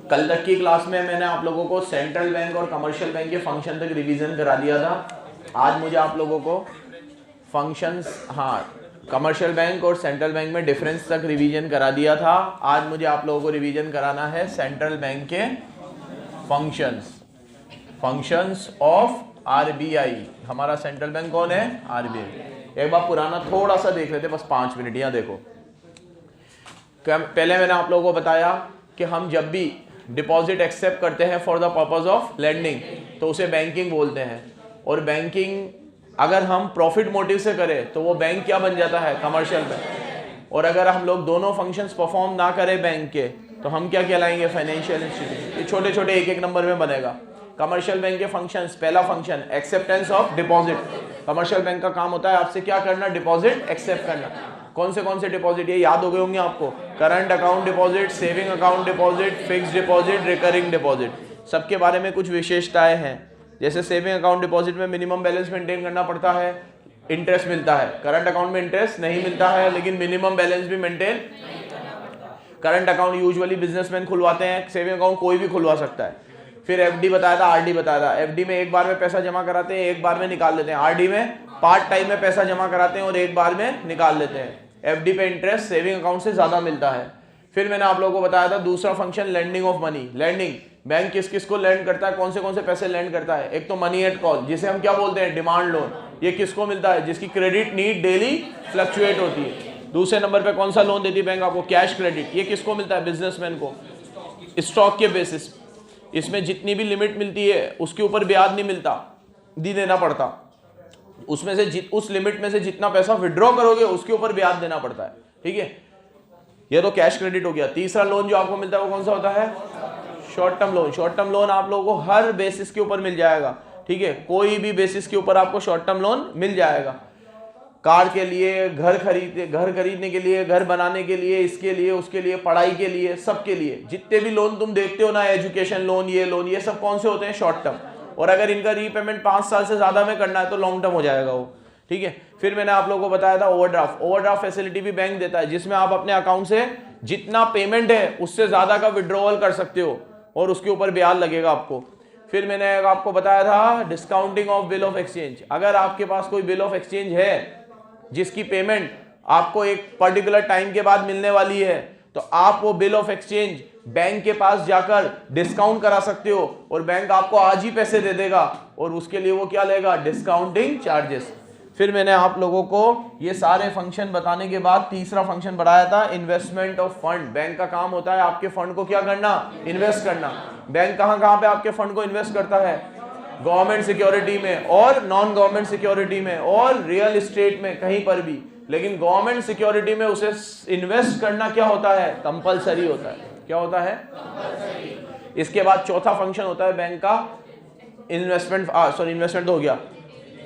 कल तक की क्लास में मैंने आप लोगों को सेंट्रल बैंक और कमर्शियल बैंक के फंक्शन तक रिवीजन करा दिया था। आज मुझे आप लोगों को फंक्शंस, कमर्शियल बैंक और सेंट्रल बैंक में डिफरेंस तक रिवीजन करा दिया था। आज मुझे आप लोगों को रिवीजन कराना है सेंट्रल बैंक के फंक्शंस ऑफ आरबीआई। हमारा सेंट्रल बैंक कौन है? आरबीआई। एक बार पुराना थोड़ा सा देख लेते, बस 5 मिनट। यहाँ देखो, पहले मैंने आप लोगों को बताया कि हम जब भी डिपॉजिट एक्सेप्ट करते हैं for the purpose of lending तो उसे बैंकिंग बोलते हैं। और बैंकिंग अगर हम प्रॉफिट मोटिव से करें तो वो बैंक क्या बन जाता है? Commercial bank. और अगर हम लोग दोनों फंक्शंस परफॉर्म ना करें बैंक के तो हम क्या कहलाएंगे? Financial institution. ये छोटे छोटे एक एक नंबर में बनेगा। कमर्शियल बैंक के फंक्शंस, पहला function acceptance of deposit. Commercial bank का काम होता है आपसे क्या करना? डिपॉजिट एक्सेप्ट करना। कौन से डिपॉजिट? ये याद हो गए होंगे आपको। Current account deposit, saving account deposit, fixed deposit, recurring deposit. सबके बारे में कुछ विशेषताएं हैं। जैसे सेविंग अकाउंट डिपॉजिट में मिनिमम बैलेंस मेंटेन करना पड़ता है, इंटरेस्ट मिलता है। करंट अकाउंट में इंटरेस्ट नहीं मिलता है लेकिन मिनिमम बैलेंस भी maintain. Current account usually businessman खुलवाते हैं, सेविंग अकाउंट कोई भी खुलवा सकता है। फिर एफडी बताया था, आरडी बताया था। एफडी में एक बार में पैसा जमा कराते हैं, एक बार में निकाल लेते हैं। आरडी में पार्ट टाइम में पैसा जमा कराते हैं और एक बार में निकाल लेते हैं। एफडी पे इंटरेस्ट सेविंग अकाउंट से ज्यादा मिलता है। फिर मैंने आप लोगों को बताया था दूसरा function lending of money. Lending, bank किस किस को लेंड करता है? कौन से पैसे लेंड करता है? एक तो मनी एट कॉल, जिसे हम क्या बोलते हैं? Demand loan. ये किसको मिलता है? जिसकी क्रेडिट नीड डेली फ्लक्चुएट होती है। दूसरे नंबर पे कौन सा लोन देती है बैंक आपको? Cash credit. ये किसको मिलता है? बिजनेसमैन को, स्टॉक के बेसिस। इसमें जितनी भी लिमिट मिलती है उसके ऊपर ब्याज नहीं मिलता, देना पड़ता। उसमें से उस लिमिट में से जितना पैसा विड्रॉ करोगे उसके ऊपर ब्याज देना पड़ता है। ठीक है, ये तो कैश क्रेडिट हो गया। तीसरा लोन जो आपको मिलता है वो कौन सा होता है? Short term loan. Short term loan आप लोगों को हर बेसिस के ऊपर मिल जाएगा। ठीक है, कोई भी बेसिस के ऊपर आपको शॉर्ट टर्म लोन मिल जाएगा। कार के लिए, घर खरीदने के लिए, घर बनाने के लिए, इसके लिए, उसके लिए, पढ़ाई के लिए, सबके लिए। जितने भी लोन तुम देखते हो ना, एजुकेशन लोन, ये सब कौन से होते हैं? Short term. और अगर इनका रीपेमेंट 5 साल से ज्यादा में करना है तो लॉन्ग टर्म हो जाएगा वो। ठीक है, फिर मैंने आप लोगों को बताया था ओवरड्राफ्ट। ओवरड्राफ्ट फैसिलिटी भी बैंक देता है, जिसमें आप अपने अकाउंट से जितना पेमेंट है उससे ज्यादा का विड्रॉवल कर सकते हो और उसके ऊपर ब्याज लगेगा आपको। फिर मैंने आपको बताया था discounting of bill of exchange. अगर आपके पास कोई बिल ऑफ एक्सचेंज है जिसकी पेमेंट आपको एक पर्टिकुलर टाइम के बाद मिलने वाली है तो आप वो बिल ऑफ एक्सचेंज बैंक के पास जाकर डिस्काउंट करा सकते हो और बैंक आपको आज ही पैसे दे देगा और उसके लिए वो क्या लेगा? Discounting charges. फिर मैंने आप लोगों को ये सारे फंक्शन बताने के बाद तीसरा फंक्शन बढ़ाया था इन्वेस्टमेंट ऑफ फंड। बैंक का काम होता है आपके फंड को क्या करना? इन्वेस्ट करना। बैंक कहां पे आपके फंड को इन्वेस्ट करता है? गवर्नमेंट सिक्योरिटी में और नॉन गवर्नमेंट सिक्योरिटी में और रियल एस्टेट में, कहीं पर भी। लेकिन गवर्नमेंट सिक्योरिटी में उसे इन्वेस्ट करना क्या होता है? कंपलसरी होता है। क्या होता है? इसके बाद चौथा फंक्शन होता है बैंक का इन्वेस्टमेंट तो हो गया,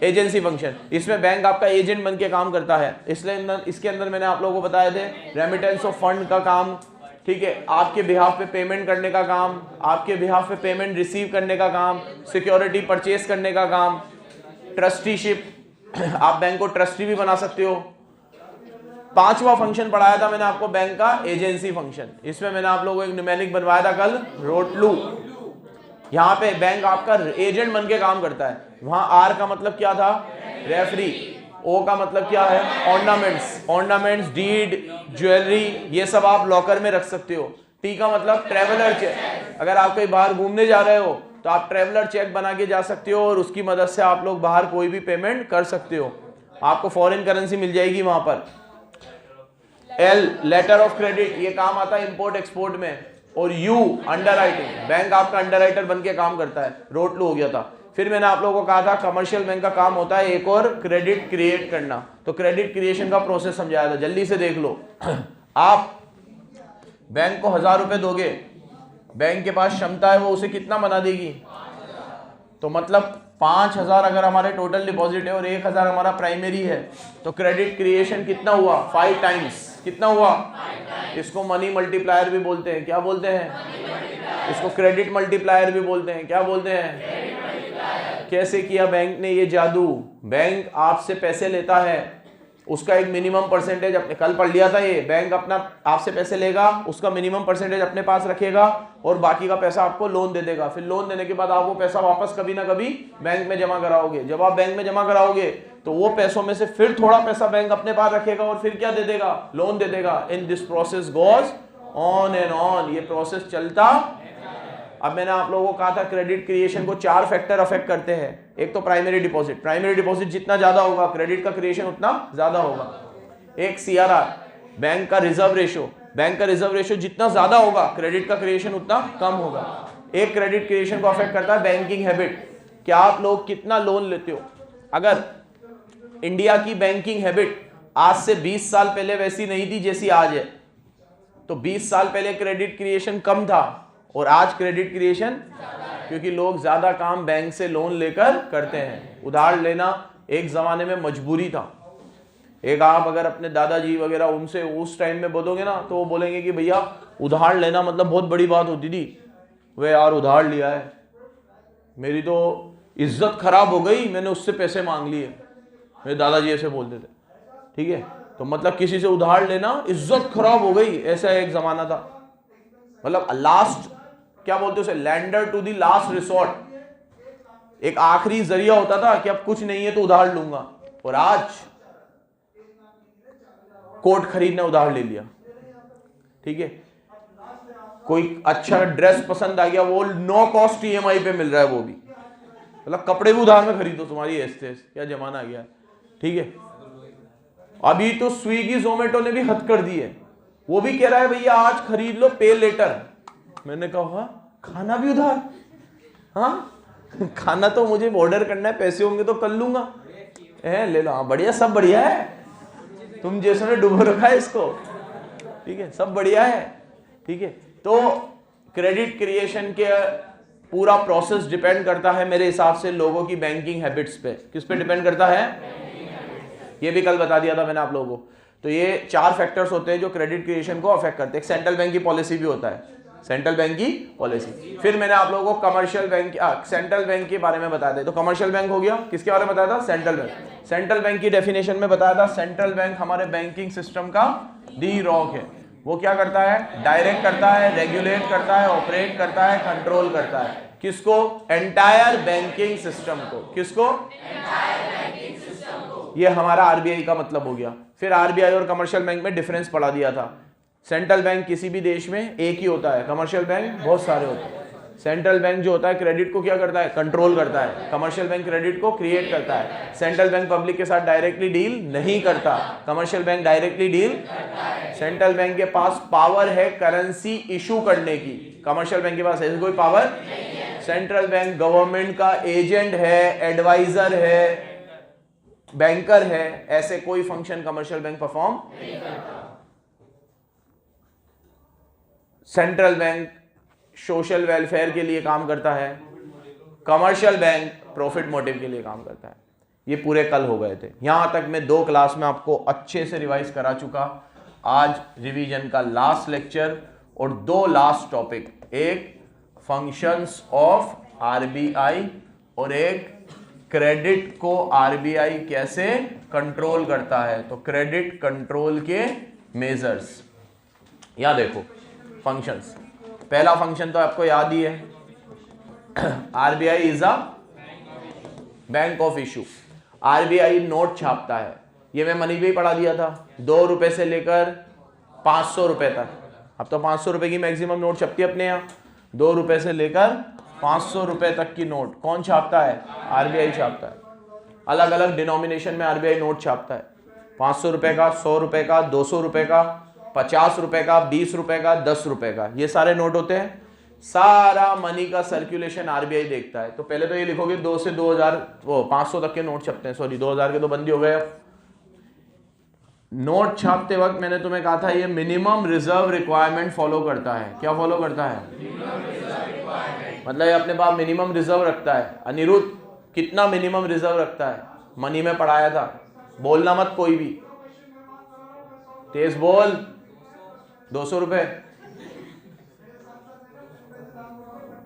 एजेंसी फंक्शन। इसमें बैंक आपका एजेंट बन के काम करता है। इसलिए इसके अंदर मैंने आप लोगों को बताए थे रेमिटेंस ऑफ फंड का काम। ठीक है, आपके बिहाफ पे पेमेंट करने का काम, आपके बिहाफ पे पेमेंट रिसीव करने का काम, सिक्योरिटी परचेज करने का काम, ट्रस्टीशिप, आप बैंक को ट्रस्टी भी बना सकते हो। पांचवा फंक्शन पढ़ाया था मैंने आपको बैंक का एजेंसी फंक्शन। इसमें मैंने आप लोगों को एक न्यूमेरिक बनवाया था कल, रोटलू। यहाँ पे बैंक आपका एजेंट बन के काम करता है। वहां आर का मतलब क्या था? रेफरी। ओ का मतलब क्या है? ऑर्नामेंट्स, डीड, ज्वेलरी, ये सब आप लॉकर में रख सकते हो। टी का मतलब ट्रेवलर चेक। अगर आप कहीं बाहर घूमने जा रहे हो तो आप ट्रेवलर चेक बना के जा सकते हो और उसकी मदद से आप लोग बाहर कोई भी पेमेंट कर सकते हो। आपको फॉरेन करेंसी मिल जाएगी वहां पर। एल लेटर ऑफ क्रेडिट, ये काम आता है इंपोर्ट एक्सपोर्ट में। और यू अंडरराइटिंग, बैंक आपका अंडरराइटर बन के काम करता है। रोटलू हो गया था। फिर मैंने आप लोगों को कहा था कमर्शियल बैंक का काम होता है एक और क्रेडिट क्रिएट करना। तो क्रेडिट क्रिएशन का प्रोसेस समझाया था, जल्दी से देख लो। आप बैंक को 1000 रुपए दोगे, बैंक के पास क्षमता है वो उसे कितना बना देगी? तो मतलब 5000 अगर हमारे टोटल डिपॉजिट है और 1000 हमारा प्राइमरी है तो क्रेडिट क्रिएशन कितना हुआ? 5 टाइम्स। कितना हुआ? इसको मनी मल्टीप्लायर भी बोलते हैं। क्या बोलते हैं? इसको क्रेडिट मल्टीप्लायर भी बोलते हैं। क्या बोलते हैं? कैसे किया बैंक ने ये जादू? बैंक आपसे पैसे लेता है, उसका एक मिनिमम परसेंटेज अपने, कल पढ़ लिया था ये, बैंक अपना आपसे पैसे लेगा, उसका मिनिमम परसेंटेज अपने पास रखेगा और बाकी का पैसा आपको लोन दे देगा। फिर लोन देने के बाद आप वो पैसा वापस कभी ना कभी बैंक में जमा कराओगे। जब आप बैंक में जमा कराओगे तो वो पैसों में से फिर थोड़ा पैसा बैंक अपने पास रखेगा और फिर क्या दे देगा, लोन दे देगा। In this process goes on and on, ये प्रोसेस चलता। अब मैंने आप लोगों को कहा था क्रेडिट क्रिएशन को 4 फैक्टर अफेक्ट करते हैं। एक तो प्राइमरी डिपॉजिट, प्राइमरी डिपॉजिट जितना ज्यादा होगा क्रेडिट का क्रिएशन उतना ज्यादा होगा। एक सीआरआर, बैंक का रिजर्व रेशियो, बैंक का रिजर्व रेशियो जितना ज्यादा होगा क्रेडिट का क्रिएशन उतना कम होगा। एक क्रेडिट क्रिएशन को अफेक्ट करता है बैंकिंग हैबिट, क्या आप लोग कितना लोन लेते हो। अगर इंडिया की बैंकिंग हैबिट आज से 20 साल पहले वैसी नहीं थी जैसी आज है, तो 20 साल पहले क्रेडिट क्रिएशन कम था और आज क्रेडिट क्रिएशन, क्योंकि लोग ज्यादा काम बैंक से लोन लेकर करते हैं। उधार लेना एक जमाने में मजबूरी था। एक आप अगर अपने दादाजी वगैरह उनसे उस टाइम में बोलोगे ना तो वो बोलेंगे कि भैया उधार लेना मतलब बहुत बड़ी बात होती थी। वे यार उधार लिया है, मेरी तो इज्जत खराब हो गई, मैंने उससे पैसे मांग लिए। मेरे दादाजी ऐसे बोलते थे, ठीक है। तो मतलब किसी से उधार लेना इज्जत खराब हो गई, ऐसा एक जमाना था। मतलब लास्ट, क्या बोलते उसे, lender to the last resort, एक आखिरी जरिया होता था कि अब कुछ नहीं है तो उधार लूंगा। और आज कोट खरीदने उधार ले लिया, ठीक है। कोई अच्छा ड्रेस पसंद आ गया, वो नो कॉस्ट ईएमआई पे मिल रहा है, वो भी मतलब कपड़े भी उधार में खरीदो, तुम्हारी ऐसे क्या जमाना आ गया, ठीक है। अभी तो स्विगी जोमेटो ने भी हद कर दी है, वो भी कह रहा है भैया आज खरीद लो पे लेटर। मैंने कहा खाना भी उधार, हाँ खाना तो मुझे ऑर्डर करना है, पैसे होंगे तो कर लूंगा, ले लो, हाँ बढ़िया, सब बढ़िया है, तुम जैसे ने डुबो रखा है इसको, ठीक है, सब बढ़िया है, ठीक है। तो क्रेडिट क्रिएशन के पूरा प्रोसेस डिपेंड करता है मेरे हिसाब से लोगों की बैंकिंग हैबिट्स पे। किस पे डिपेंड करता है, ये भी कल बता दिया था मैंने आप लोगों को। तो ये 4 फैक्टर्स होते हैं जो क्रेडिट क्रिएशन को अफेक्ट करते हैं। सेंट्रल बैंक की पॉलिसी भी होता है, सेंट्रल बैंक की पॉलिसी। फिर मैंने आप लोगों को कमर्शियल बैंक, सेंट्रल बैंक के बारे में बताया था। तो कमर्शियल बैंक हो गया, किसके बारे में बताया था, सेंट्रल बैंक। सेंट्रल बैंक की डेफिनेशन में बताया था, सेंट्रल बैंक हमारे बैंकिंग सिस्टम का दी रॉक है। वो क्या करता है, डायरेक्ट करता है, रेगुलेट करता है, ऑपरेट करता है, कंट्रोल करता है। किसको, एंटायर बैंकिंग सिस्टम को। किसको, ये हमारा आरबीआई का मतलब हो गया। फिर आरबीआई और कमर्शियल बैंक में डिफरेंस पढ़ा दिया था। सेंट्रल बैंक किसी भी देश में एक ही होता है, कमर्शियल बैंक बहुत सारे होते हैं। सेंट्रल बैंक जो होता है क्रेडिट को क्या करता है, कंट्रोल करता है। कमर्शियल बैंक क्रेडिट को क्रिएट करता है। सेंट्रल बैंक पब्लिक के साथ डायरेक्टली डील नहीं करता, commercial bank directly deal. Central bank के पास पावर है करेंसी इशू करने की, कमर्शियल बैंक के पास ऐसी कोई पावर। सेंट्रल बैंक गवर्नमेंट का एजेंट है, एडवाइजर है, बैंकर है, ऐसे कोई फंक्शन कमर्शियल बैंक परफॉर्म नहीं करता। सेंट्रल बैंक सोशल वेलफेयर के लिए काम करता है, कमर्शियल बैंक प्रॉफिट मोटिव के लिए काम करता है। ये पूरे कल हो गए थे। यहां तक मैं 2 क्लास में आपको अच्छे से रिवाइज करा चुका। आज रिवीजन का लास्ट लेक्चर और 2 लास्ट टॉपिक, एक फंक्शंस ऑफ आरबीआई और एक क्रेडिट को आरबीआई कैसे कंट्रोल करता है। तो क्रेडिट कंट्रोल के मेजर्स, यहां देखो फंक्शंस। पहला फंक्शन तो आपको याद ही है, RBI is a bank of issue. RBI note छापता है, ये मैं मनी भी पढ़ा दिया था, 2 रुपए से लेकर 500 रुपए तक। अब तो 500 रुपए की मैक्सिमम नोट छपती है अपने यहाँ। 2 रुपए से लेकर 500 रुपए तक की नोट कौन छापता है, आरबीआई छापता है। अलग अलग डिनोमिनेशन में आरबीआई नोट छापता है, 500 रुपए का, 100 रुपए का, 200 रुपए का, 50 रुपए का, 20 रुपए का, 10 रुपए का, ये सारे नोट होते हैं। सारा मनी का सर्कुलेशन आरबीआई देखता है। तो पहले तो ये लिखोगे 2 से 2000, वो 500 तक के नोट छपते हैं, सॉरी 2000 के तो बंदी हो गए। नोट छापते वक्त मैंने तुम्हें कहा था ये मिनिमम रिजर्व रिक्वायरमेंट फॉलो करता है। क्या फॉलो करता है, मतलब ये अपने पास मिनिमम रिजर्व रखता है। अनिरुद्ध कितना मिनिमम रिजर्व रखता है, मनी में पढ़ाया था, बोलना मत कोई भी, तेज बोल। 200 रुपए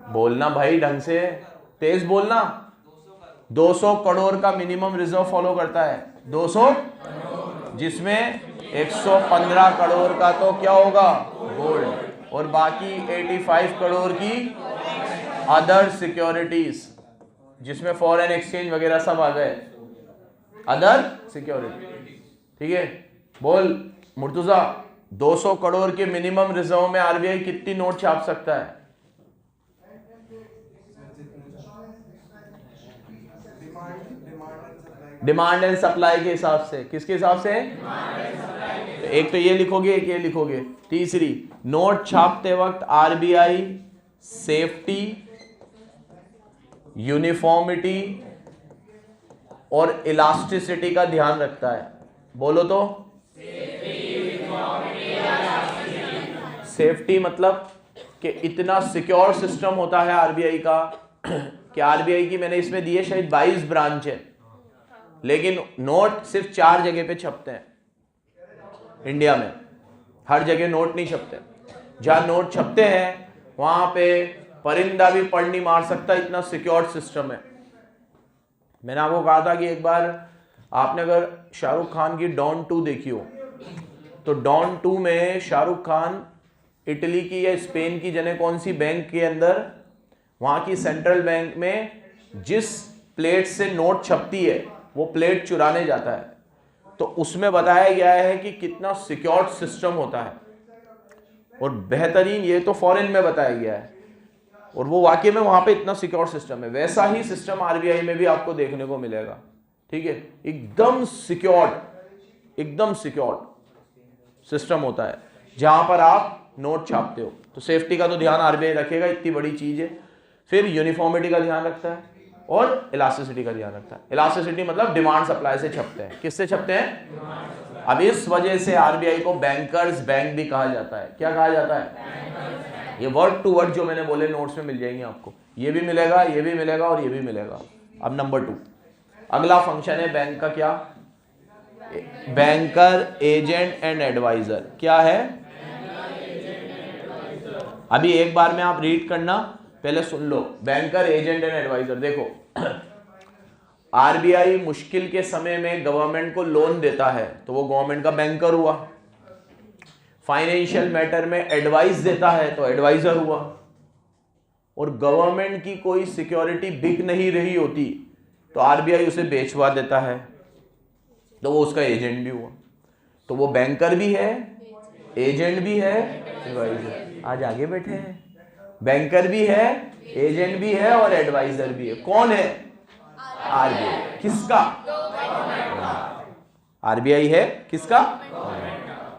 बोलना भाई, ढंग से तेज बोलना। 200 करोड़ का मिनिमम रिजर्व फॉलो करता है, 200 जिसमें 115 करोड़ का तो क्या होगा, गोल्ड, और बाकी 85 करोड़ की अदर सिक्योरिटीज, जिसमें फॉरेन एक्सचेंज वगैरह सब आ गए, अदर सिक्योरिटी। ठीक है, बोल मुर्तुजा, 200 करोड़ के मिनिमम रिजर्व में आरबीआई कितनी नोट छाप सकता है? डिमांड एंड सप्लाई के हिसाब से। किसके हिसाब से? एक तो ये लिखोगे, एक ये लिखोगे। तीसरी, नोट छापते वक्त आरबीआई सेफ्टी, यूनिफॉर्मिटी और इलास्टिसिटी का ध्यान रखता है। बोलो तो। सेफ्टी मतलब कि इतना सिक्योर सिस्टम होता है आरबीआई का कि आरबीआई की मैंने इसमें दिए शायद 22 ब्रांच है, लेकिन नोट सिर्फ 4 जगह पे छपते हैं इंडिया में। हर जगह नोट नहीं छपते। जहां नोट छपते हैं वहां पे परिंदा भी पड़ नहीं मार सकता, इतना सिक्योर सिस्टम है। मैंने आपको कहा था कि एक बार आपने अगर शाहरुख खान की डॉन 2 देखी हो, तो डॉन 2 में शाहरुख खान इटली की या स्पेन की जने कौन सी बैंक के अंदर, वहां की सेंट्रल बैंक में जिस प्लेट से नोट छपती है वो प्लेट चुराने जाता है। तो उसमें बताया गया है कि कितना सिक्योर सिस्टम होता है, और बेहतरीन, ये तो फॉरेन में बताया गया है और वो वाकई में वहां पे इतना सिक्योर सिस्टम है। वैसा ही सिस्टम आरबीआई में भी आपको देखने को मिलेगा। ठीक है, एकदम सिक्योर सिस्टम होता है जहां पर आप नोट छापते हो। तो सेफ्टी का तो ध्यान आरबीआई रखेगा, इतनी बड़ी चीज है। फिर यूनिफॉर्मिटी का ध्यान रखता है और इलास्टिसिटी का ध्यान रखता है। इलास्टिसिटी मतलब डिमांड सप्लाई से छपते हैं। किससे छपते हैं? अब इस वजह से आरबीआई को बैंकर्स बैंक भी कहा जाता है। क्या कहा जाता है? ये वर्ड टू वर्ड जो मैंने बोले नोट्स में मिल जाएंगे आपको, ये भी मिलेगा, ये भी मिलेगा और ये भी मिलेगा। अब नंबर 2, अगला फंक्शन है बैंक का। क्या? Banker, agent and adviser. क्या है? अभी एक बार में आप रीड करना, पहले सुन लो। Banker, agent and adviser. देखो, आरबीआई मुश्किल के समय में गवर्नमेंट को लोन देता है तो वो गवर्नमेंट का बैंकर हुआ। फाइनेंशियल मैटर में एडवाइस देता है तो एडवाइजर हुआ। और गवर्नमेंट की कोई सिक्योरिटी बिक नहीं रही होती तो आरबीआई उसे बेचवा देता है तो वो उसका एजेंट भी हुआ। तो वो बैंकर भी है, एजेंट भी है, एडवाइजर। आज आगे बैठे हैं, बैंकर भी है, एजेंट भी है और एडवाइजर भी है। कौन है? आरबीआई। किसका? आरबीआई है किसका?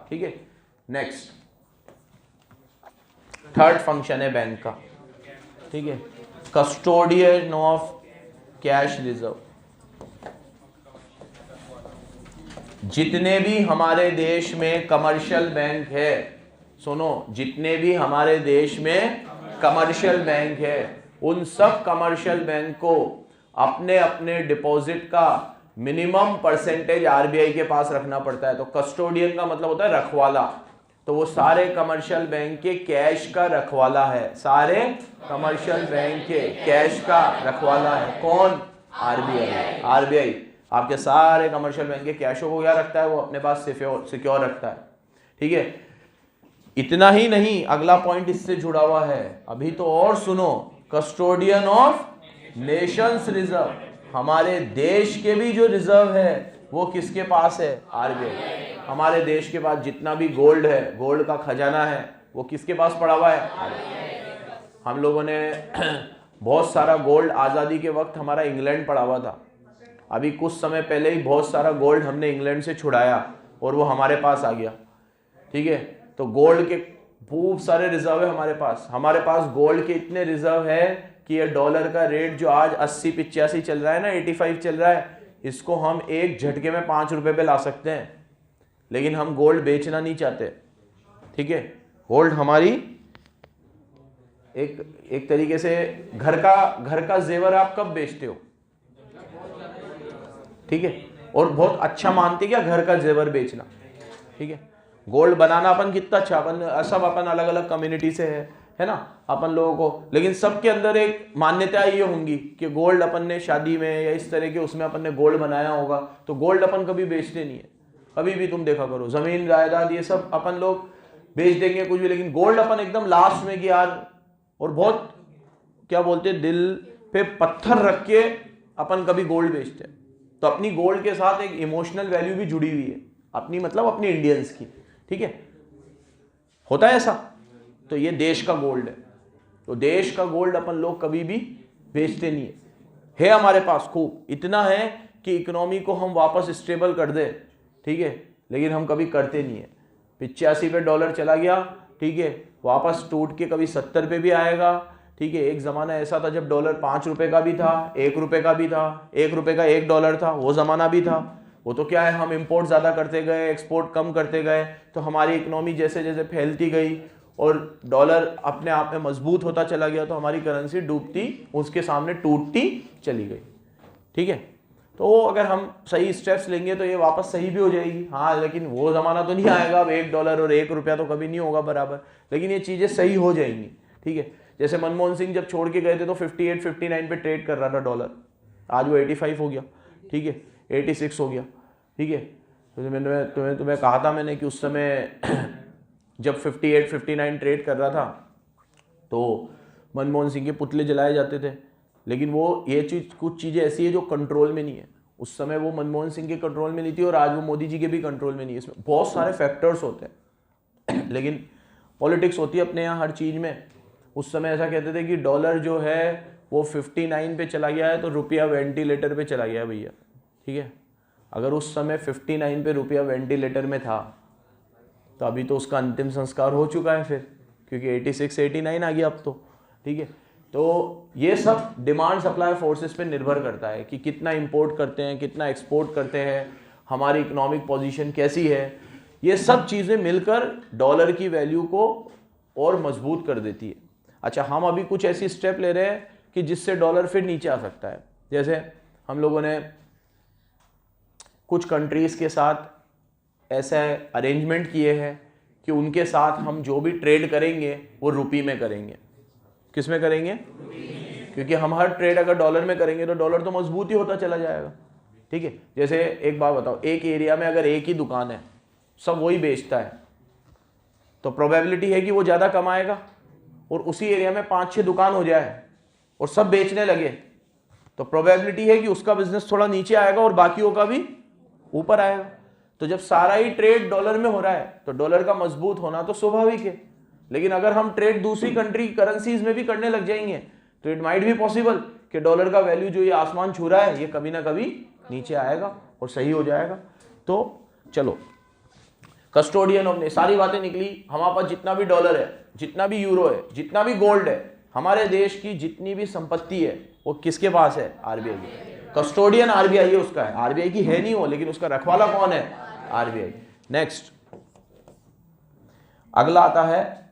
ठीक है। नेक्स्ट, थर्ड फंक्शन है बैंक का। ठीक है, कस्टोडियन ऑफ कैश रिजर्व। जितने भी हमारे देश में कमर्शियल बैंक है, सुनो, जितने भी हमारे देश में कमर्शियल बैंक है, उन सब कमर्शियल बैंक को अपने अपने डिपॉजिट का मिनिमम परसेंटेज आरबीआई के पास रखना पड़ता है। तो कस्टोडियन का मतलब होता है रखवाला। तो वो सारे कमर्शियल बैंक के कैश का रखवाला है। सारे कमर्शियल बैंक के कैश का रखवाला है कौन? आरबीआई। आरबीआई आपके सारे कमर्शियल बैंक के कैशों को क्या रखता है? वो अपने पास सिक्योर रखता है। ठीक है, इतना ही नहीं, अगला पॉइंट इससे जुड़ा हुआ है। अभी तो और सुनो, कस्टोडियन ऑफ नेशंस रिजर्व। हमारे देश के भी जो रिजर्व है वो किसके पास है? आरबीआई। हमारे देश के पास जितना भी गोल्ड है, गोल्ड का खजाना है, वो किसके पास पड़ा हुआ है? हम लोगों ने बहुत सारा गोल्ड आज़ादी के वक्त हमारा इंग्लैंड पड़ा हुआ था। अभी कुछ समय पहले ही बहुत सारा गोल्ड हमने इंग्लैंड से छुड़ाया और वो हमारे पास आ गया। ठीक है, तो गोल्ड के खूब सारे रिजर्व है हमारे पास। हमारे पास गोल्ड के इतने रिजर्व है कि ये डॉलर का रेट जो आज 80-85 चल रहा है ना, 85 चल रहा है, इसको हम एक झटके में 5 रुपए पे ला सकते हैं। लेकिन हम गोल्ड बेचना नहीं चाहते। ठीक है, गोल्ड हमारी एक तरीके से घर का जेवर आप कब बेचते हो? ठीक है, और बहुत अच्छा मानते क्या घर का जेवर बेचना। ठीक है, गोल्ड बनाना अपन कितना अच्छा, अपन अलग अलग कम्युनिटी से है ना, अपन लोगों को, लेकिन सबके अंदर एक मान्यता ये होंगी कि गोल्ड अपन ने शादी में या इस तरह के उसमें अपन ने गोल्ड बनाया होगा, तो गोल्ड अपन कभी बेचते नहीं है। कभी भी तुम देखा करो, जमीन जायदाद ये सब अपन लोग बेच देंगे कुछ भी, लेकिन गोल्ड अपन एकदम लास्ट में कि यार, और बहुत क्या बोलते हैं, दिल पे पत्थर रख के अपन कभी गोल्ड बेचते हैं। तो अपनी गोल्ड के साथ एक इमोशनल वैल्यू भी जुड़ी हुई है अपनी, मतलब अपनी इंडियंस की, ठीक है, होता है ऐसा। तो ये देश का गोल्ड है, तो देश का गोल्ड अपन लोग कभी भी बेचते नहीं है हमारे पास खूब, इतना है कि इकोनॉमी को हम वापस स्टेबल कर दे, ठीक है, लेकिन हम कभी करते नहीं है। 85 पे डॉलर चला गया, ठीक है, वापस टूट के कभी 70 पे भी आएगा, ठीक है। एक ज़माना ऐसा था जब डॉलर 5 रुपए का भी था, 1 रुपए का भी था, 1 रुपए का 1 डॉलर था, वो ज़माना भी था। वो तो क्या है, हम इंपोर्ट ज़्यादा करते गए, एक्सपोर्ट कम करते गए, तो हमारी इकोनॉमी जैसे जैसे फैलती गई और डॉलर अपने आप में मजबूत होता चला गया, तो हमारी करेंसी डूबती उसके सामने टूटती चली गई, ठीक है। तो अगर हम सही स्टेप्स लेंगे तो ये वापस सही भी हो जाएगी। हाँ, लेकिन वो ज़माना तो नहीं आएगा, अब 1 डॉलर और 1 रुपया तो कभी नहीं होगा बराबर, लेकिन ये चीज़ें सही हो जाएंगी, ठीक है। जैसे मनमोहन सिंह जब छोड़ के गए थे तो 58-59 पे ट्रेड कर रहा था डॉलर, आज वो 85 हो गया, ठीक है, 86 हो गया, ठीक है। तो तुम्हें कहा था मैंने कि उस समय जब 58-59 ट्रेड कर रहा था तो मनमोहन सिंह के पुतले जलाए जाते थे, लेकिन वो ये चीज़, कुछ चीज़ें ऐसी है जो कंट्रोल में नहीं है। उस समय वो मनमोहन सिंह के कंट्रोल में नहीं थी और आज वो मोदी जी के भी कंट्रोल में नहीं है। इसमें बहुत सारे फैक्टर्स होते हैं लेकिन पॉलिटिक्स होती है अपने यहाँ हर चीज़ में। उस समय ऐसा कहते थे कि डॉलर जो है वो 59 पे चला गया है तो रुपया वेंटिलेटर पे चला गया है भैया, ठीक है। अगर उस समय 59 पे रुपया वेंटिलेटर में था तो अभी तो उसका अंतिम संस्कार हो चुका है फिर, क्योंकि 86-89 आ गया अब तो, ठीक है। तो ये सब डिमांड सप्लाई फोर्सेस पे निर्भर करता है कि कितना इंपोर्ट करते हैं, कितना एक्सपोर्ट करते हैं, हमारी इकोनॉमिक पोजीशन कैसी है। ये सब चीज़ें मिलकर डॉलर की वैल्यू को और मजबूत कर देती है। अच्छा, हम अभी कुछ ऐसी स्टेप ले रहे हैं कि जिससे डॉलर फिर नीचे आ सकता है। जैसे हम लोगों ने कुछ कंट्रीज़ के साथ ऐसे अरेंजमेंट किए हैं कि उनके साथ हम जो भी ट्रेड करेंगे वो रुपये में करेंगे। किस में करेंगे? क्योंकि हम हर ट्रेड अगर डॉलर में करेंगे तो डॉलर तो मजबूत ही होता चला जाएगा, ठीक है। जैसे एक बात बताओ, एक एरिया में अगर एक ही दुकान है, सब वही बेचता है, तो प्रोबेबिलिटी है कि वो ज़्यादा कमाएगा। और उसी एरिया में 5-6 दुकान हो जाए और सब बेचने लगे तो प्रोबेबिलिटी है कि उसका बिजनेस थोड़ा नीचे आएगा और बाकियों का भी ऊपर आएगा। तो जब सारा ही ट्रेड डॉलर में हो रहा है तो डॉलर का मजबूत होना तो स्वाभाविक है। लेकिन अगर हम ट्रेड दूसरी कंट्री करेंसीज में भी करने लग जाएंगे तो इट माइट भी पॉसिबल कि डॉलर का वैल्यू जो ये आसमान छू रहा है ये कभी ना कभी नीचे आएगा और सही हो जाएगा। तो चलो, कस्टोडियन ऑफ, सारी बातें निकली। हमारे पास जितना भी डॉलर है, जितना भी यूरो है, जितना भी गोल्ड है, हमारे देश की जितनी भी संपत्ति है वो किसके पास है? आरबीआई की। कस्टोडियन आरबीआई है, उसका है। आरबीआई की है नहीं वो, लेकिन उसका रखवाला कौन है? आरबीआई। नेक्स्ट, अगला आता है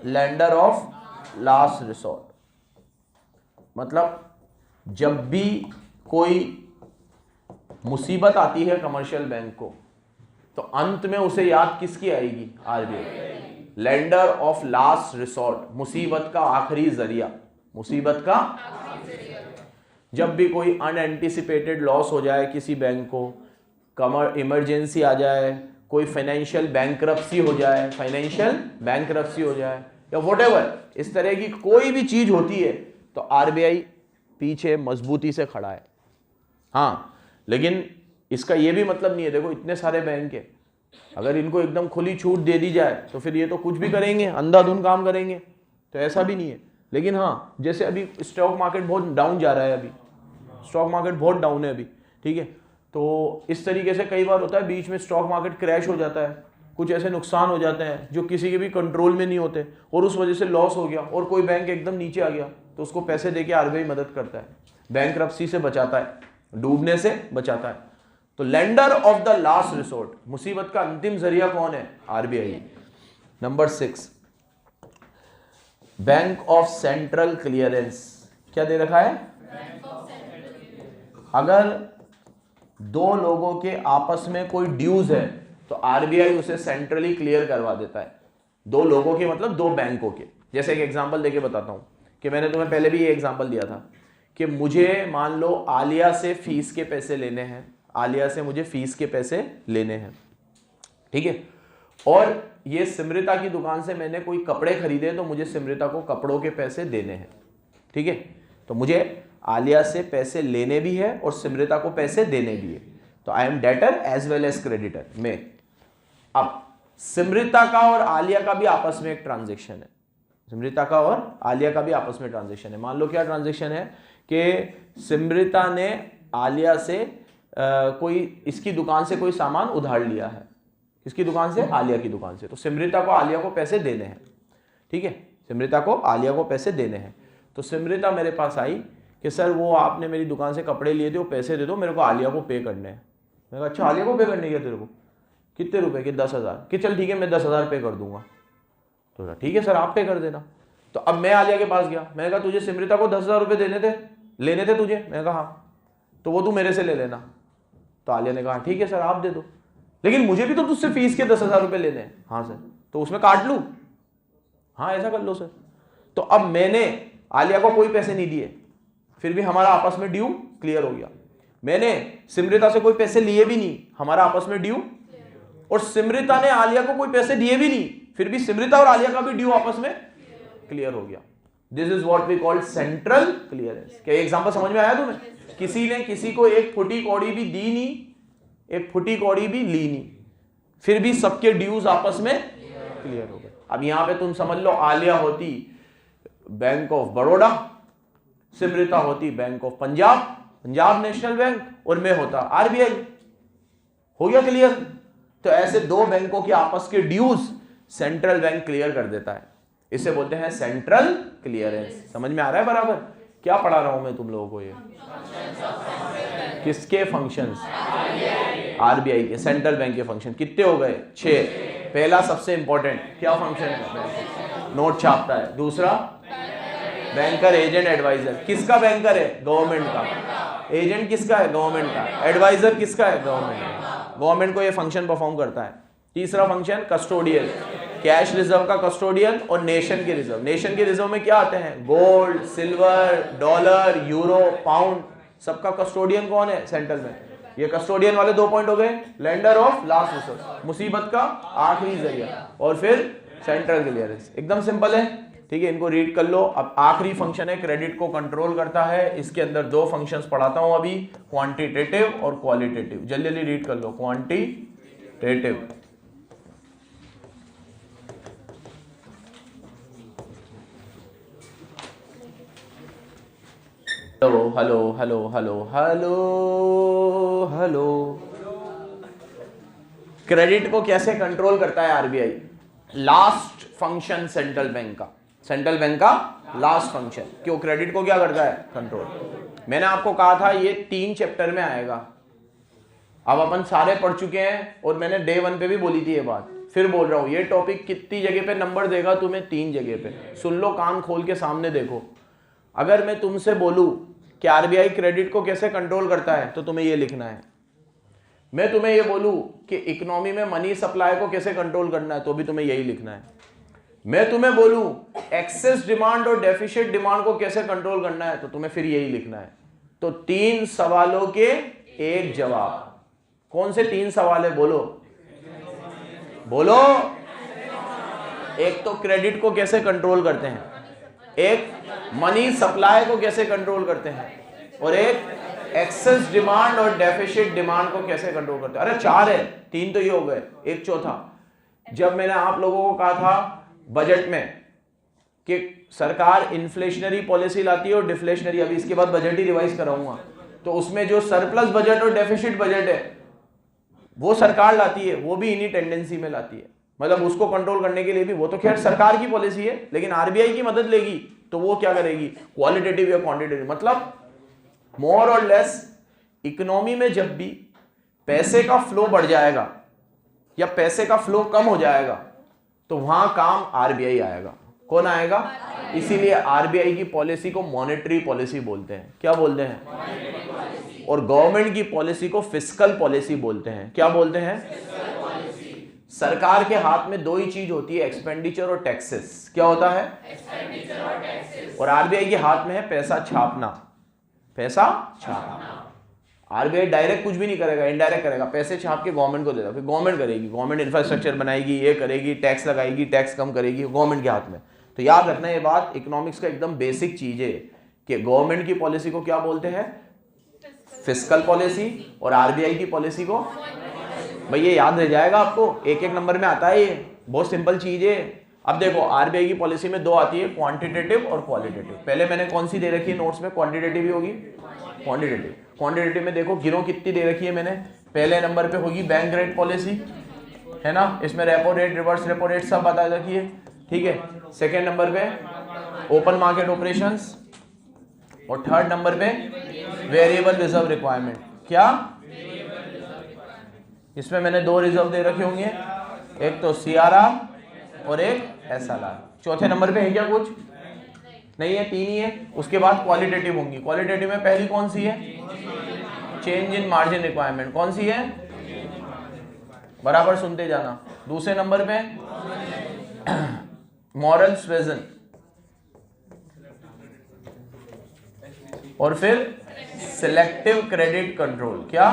लेंडर ऑफ लास्ट रिसोर्ट। मतलब जब भी कोई मुसीबत आती है कमर्शियल बैंक को तो अंत में उसे याद किसकी आएगी? RBI. Lender of last resort, मुसीबत का आखिरी जरिया। मुसीबत का जब भी कोई अनएंटिसिपेटेड लॉस हो जाए किसी बैंक को, इमरजेंसी आ जाए, कोई फाइनेंशियल बैंकरप्सी हो जाए, या व्हाटएवर इस तरह की कोई भी चीज होती है तो आरबीआई पीछे मजबूती से खड़ा है। हाँ, लेकिन इसका ये भी मतलब नहीं है, देखो इतने सारे बैंक है, अगर इनको एकदम खुली छूट दे दी जाए तो फिर ये तो कुछ भी करेंगे, अंधाधुंध काम करेंगे, तो ऐसा भी नहीं है। लेकिन हाँ, जैसे अभी स्टॉक मार्केट बहुत डाउन जा रहा है, अभी स्टॉक मार्केट बहुत डाउन है अभी, ठीक है। तो इस तरीके से कई बार होता है बीच में स्टॉक मार्केट क्रैश हो जाता है, कुछ ऐसे नुकसान हो जाते हैं जो किसी के भी कंट्रोल में नहीं होते और उस वजह से लॉस हो गया और कोई बैंक एकदम नीचे आ गया तो उसको पैसे देके आरबीआई मदद करता है, बैंकरप्सी से बचाता है, डूबने से बचाता है। तो lender of the last resort, मुसीबत का अंतिम जरिया कौन है? RBI. Number 6, bank of central clearance. क्या दे रखा है? अगर दो लोगों के आपस में कोई ड्यूज है तो आरबीआई उसे सेंट्रली क्लियर करवा देता है। दो लोगों के मतलब दो बैंकों के। जैसे एक एग्जांपल देके बताता हूं कि मैंने तुम्हें पहले भी ये एग्जांपल दिया था कि मुझे मान लो आलिया से फीस के पैसे लेने हैं, आलिया से मुझे फीस के पैसे लेने हैं, ठीक है। और ये सिमरिता की दुकान से मैंने कोई कपड़े खरीदे तो मुझे सिमरिता को कपड़ों के पैसे देने हैं, ठीक है। तो मुझे आलिया से पैसे लेने भी है और सिमरिता को पैसे देने भी है, तो I am debtor as well as creditor में। अब सिमरिता का और आलिया का भी आपस में एक ट्रांजेक्शन है, सिमरिता का और आलिया का भी आपस में ट्रांजेक्शन है। मान लो क्या ट्रांजेक्शन है कि सिमरिता ने आलिया से कोई इसकी दुकान से कोई सामान उधार लिया है, किसकी दुकान से? आलिया की दुकान से। तो सिमरिता को आलिया को पैसे देने हैं, ठीक है, सिमरिता को आलिया को पैसे देने हैं। तो सिमरिता मेरे पास आई कि सर वो आपने मेरी दुकान से कपड़े लिए थे, वो पैसे दे दो, मेरे को आलिया को पे करने हैं। मैंने कहा अच्छा आलिया को पे करने क्या तेरे को? कितने रुपए? कि 10,000। कि चल ठीक है मैं 10,000 पे कर दूंगा। तो ठीक है सर आप पे कर देना। तो अब मैं आलिया के पास गया, मैंने कहा तुझे सिमरिता को 10,000 रुपये लेने थे तुझे? मैंने कहा हाँ। तो वो तू मेरे से ले लेना। तो आलिया ने कहा ठीक है सर आप दे दो, लेकिन मुझे भी तो तुझसे फीस के 10,000 रुपये लेने हैं। हाँ सर। तो उसमें काट लूँ? हाँ ऐसा कर लो सर। तो अब मैंने आलिया को कोई पैसे नहीं दिए, फिर भी हमारा आपस में ड्यू क्लियर हो गया। मैंने सिमरिता से कोई पैसे लिए भी नहीं, हमारा आपस में ड्यू, और सिमरिता ने आलिया को कोई पैसे दिए भी नहीं, फिर भी सिमरिता और आलिया का भी ड्यू आपस में क्लियर हो गया। This is what we call central clearance. क्या एग्जांपल समझ में आया तुम्हें? किसी ने किसी को एक फुटी कौड़ी भी दी नहीं, एक फुटी कौड़ी भी ली नहीं, फिर भी सबके ड्यूज आपस में क्लियर हो गए। अब यहां पे तुम समझ लो आलिया होती बैंक ऑफ बड़ौदा, सिमरिता होती bank of Punjab, Punjab national bank, और मैं होता आरबीआई। हो गया क्लियर? तो ऐसे दो बैंकों के आपस के ड्यूज सेंट्रल बैंक क्लियर कर देता है, इसे बोलते हैं सेंट्रल क्लियरेंस। समझ में आ रहा है बराबर? क्या पढ़ा रहा हूं मैं तुम लोगों को? ये किसके फंक्शंस? आरबीआई के, सेंट्रल बैंक के फंक्शन। कितने हो गए? 6। पहला सबसे इंपॉर्टेंट क्या फंक्शन है? नोट छापता है। दूसरा बैंकर, एजेंट, एडवाइजर। किसका बैंकर है? गवर्नमेंट का। एजेंट किसका है? गवर्नमेंट का। एडवाइजर किसका है? गवर्नमेंट का। गवर्नमेंट को ये फंक्शन परफॉर्म करता है। तीसरा फंक्शन कस्टोडियन, कैश रिजर्व का कस्टोडियन और नेशन के रिजर्व। नेशन के रिजर्व में क्या आते हैं? Gold, silver, dollar, euro, pound, सबका कस्टोडियन कौन है? सेंट्रल में। ये कस्टोडियन वाले 2 पॉइंट हो गए। लेंडर ऑफ लास्ट रिसोर्स, मुसीबत का आखिरी जरिया, और फिर सेंट्रल क्लियरेंस। एकदम सिंपल है, ठीक है, इनको रीड कर लो। अब आखिरी फंक्शन है क्रेडिट को कंट्रोल करता है। इसके अंदर 2 फंक्शंस पढ़ाता हूं अभी, क्वांटिटेटिव और क्वालिटेटिव। जल्दी जल्दी रीड कर लो। Quantitative, hello hello hello hello hello hello. Credit को कैसे कंट्रोल करता है RBI? Last function central bank का, सेंट्रल बैंक का लास्ट फंक्शन। क्यों? क्रेडिट को क्या करता है? कंट्रोल। मैंने आपको कहा था ये 3 चैप्टर में आएगा। अब अपन सारे पढ़ चुके हैं, और मैंने डे 1 पे भी बोली थी ये बात, फिर बोल रहा हूं। ये टॉपिक कितनी जगह पे नंबर देगा तुम्हें? 3 जगह पे। सुन लो, कान खोल के सामने देखो। अगर मैं तुमसे बोलूं कि आरबीआई क्रेडिट को कैसे कंट्रोल करता है, तो तुम्हें ये लिखना है। मैं तुम्हें ये बोलूं कि इकोनॉमी में मनी सप्लाई को कैसे कंट्रोल करना है, तो भी तुम्हें यही लिखना है। मैं तुम्हें बोलूं एक्सेस डिमांड और डेफिशिट डिमांड को कैसे कंट्रोल करना है, तो तुम्हें फिर यही लिखना है। तो 3 सवालों के 1 जवाब। कौन से 3 सवाल है? बोलो बोलो। एक तो क्रेडिट को कैसे कंट्रोल करते हैं, एक मनी सप्लाई को कैसे कंट्रोल करते हैं, और एक एक्सेस डिमांड और डेफिसिट डिमांड को कैसे कंट्रोल करते हैं। अरे 4 है, 3 तो ये हो गए, एक चौथा। जब मैंने आप लोगों को कहा था बजट में कि सरकार इन्फ्लेशनरी पॉलिसी लाती है और डिफ्लेशनरी, अभी इसके बाद बजट ही रिवाइज कराऊंगा, तो उसमें जो सरप्लस बजट और डेफिसिट बजट है वो सरकार लाती है, वो भी इन्हीं टेंडेंसी में लाती है। मतलब उसको कंट्रोल करने के लिए भी, वो तो खैर सरकार की पॉलिसी है, लेकिन आरबीआई की मदद लेगी तो वो क्या करेगी? क्वालिटेटिव या क्वांटिटेटिव। मतलब मोर और लेस इकोनॉमी में जब भी पैसे का फ्लो बढ़ जाएगा या पैसे का फ्लो कम हो जाएगा, तो वहां काम आरबीआई आएगा। कौन आएगा? इसीलिए आरबीआई की पॉलिसी को मॉनेटरी पॉलिसी बोलते हैं। क्या बोलते हैं? और गवर्नमेंट की पॉलिसी को फिस्कल पॉलिसी बोलते हैं। क्या बोलते हैं? सरकार के हाथ में 2 ही चीज होती है, एक्सपेंडिचर और टैक्सेस। क्या होता है? एक्सपेंडिचर और टैक्सेस। और आरबीआई के हाथ में है पैसा छापना, पैसा छापना। आरबीआई डायरेक्ट कुछ भी नहीं करेगा, इनडायरेक्ट करेगा, पैसे छाप के गवर्नमेंट को देगा, फिर गवर्नमेंट करेगी, गवर्नमेंट इंफ्रास्ट्रक्चर बनाएगी, ये करेगी, टैक्स लगाएगी, टैक्स कम करेगी, गवर्नमेंट के हाथ में। तो याद रखना ये बात, इकोनॉमिक्स का एकदम बेसिक चीज है कि गवर्नमेंट की पॉलिसी को क्या बोलते हैं, फिस्कल पॉलिसी, और आरबीआई की पॉलिसी को, भाई ये याद रह जाएगा आपको, एक एक नंबर में आता है, ये बहुत सिंपल चीज है। अब देखो आरबीआई की पॉलिसी में दो आती है, क्वांटिटेटिव और क्वालिटेटिव। पहले मैंने कौन सी दे रखी है नोट्स में, क्वांटिटेटिव ही होगी, क्वांटिटेटिव। क्वांटिटेटिव में देखो गिनो कितनी दे रखी है मैंने, पहले नंबर पे होगी बैंक रेट पॉलिसी, है ना, इसमें repo rate, reverse repo rate सब बता रखी है, ठीक है। सेकेंड नंबर पे ओपन मार्केट ऑपरेशंस, और थर्ड नंबर पे वेरिएबल रिजर्व रिक्वायरमेंट। क्या, इसमें मैंने दो रिजर्व दे रखे होंगे, एक तो सीआरआर और एक एसएलआर। चौथे नंबर पे है क्या कुछ, नहीं है, तीन ही है। उसके बाद क्वालिटेटिव होंगी, क्वालिटेटिव में पहली कौन सी है, चेंज इन मार्जिन रिक्वायरमेंट, कौन सी है, बराबर सुनते जाना। दूसरे नंबर पे मॉरल स्वेजन, और फिर सिलेक्टिव क्रेडिट कंट्रोल। क्या,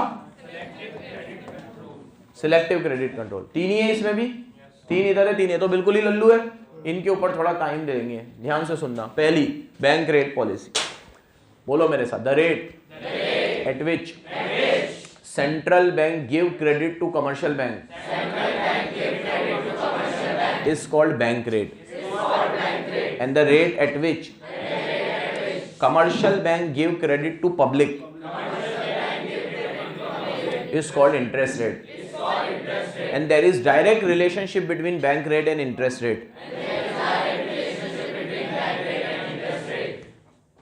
सिलेक्टिव क्रेडिट कंट्रोल। तीन ही है इसमें भी, तीन इधर है, तीन है, तो बिल्कुल ही लल्लू है। इनके ऊपर थोड़ा टाइम देंगे, ध्यान से सुनना। पहली बैंक रेट पॉलिसी, बोलो मेरे साथ, the rate at which central bank give credit to commercial bank is called bank rate, and the rate at which commercial bank give credit to public is called interest rate, and there is direct relationship between bank rate and interest rate.